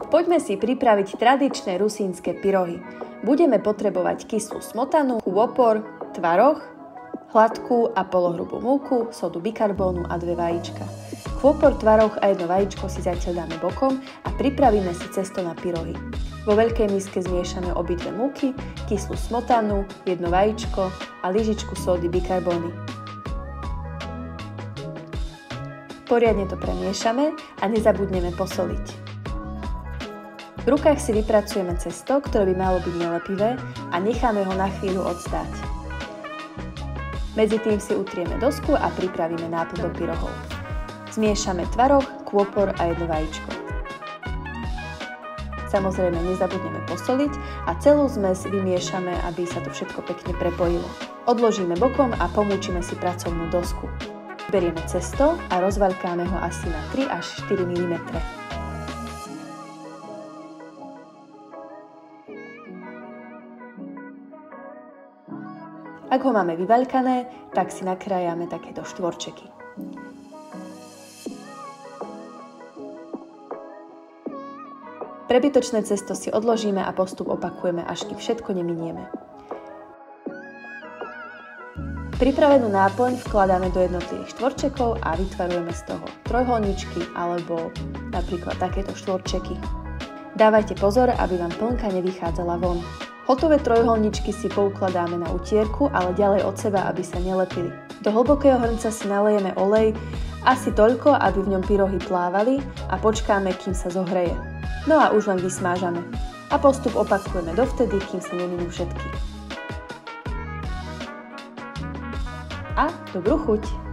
Poďme si pripraviť tradičné rusínske pyrohy. Budeme potrebovať kyslú smotanu, kôpor, tvaroh, hladkú a polohrubú múku, sodu bikarbónu a 2 vajíčka. Kôpor, tvaroh a 1 vajíčko si zatiaľ dáme bokom a pripravíme si cesto na pyrohy. Vo veľkej miske zmiešame obidve múky, kyslú smotanu, 1 vajíčko a lyžičku sódy bikarbóny. Poriadne to premiešame a nezabudneme posoliť. V rukách si vypracujeme cesto, ktoré by malo byť nelepivé a necháme ho na chvíľu odstáť. Medzi tým si utrieme dosku a pripravíme náplň do pyrohov. Zmiešame tvaroh, kôpor a 1 vajíčko. Samozrejme nezabudneme posoliť a celú zmes vymiešame, aby sa to všetko pekne prepojilo. Odložíme bokom a pomúčime si pracovnú dosku. Berieme cesto a rozvaľkáme ho asi na 3 až 4 mm. Ak ho máme vyvaľkané, tak si nakrájame takéto štvorčeky. Prebytočné cesto si odložíme a postup opakujeme, až kým všetko neminieme. Pripravenú náplň vkladáme do jednotlivých štvorčekov a vytvarujeme z toho trojholničky alebo napríklad takéto štvorčeky. Dávajte pozor, aby vám plnka nevychádzala von. Hotové trojholničky si poukladáme na utierku, ale ďalej od seba, aby sa nelepili. Do hlbokého hrnca si nalejeme olej, asi toľko, aby v ňom pyrohy plávali a počkáme, kým sa zohreje. No a už len vysmážame. A postup opakujeme dovtedy, kým sa neminú všetky. A dobrú chuť!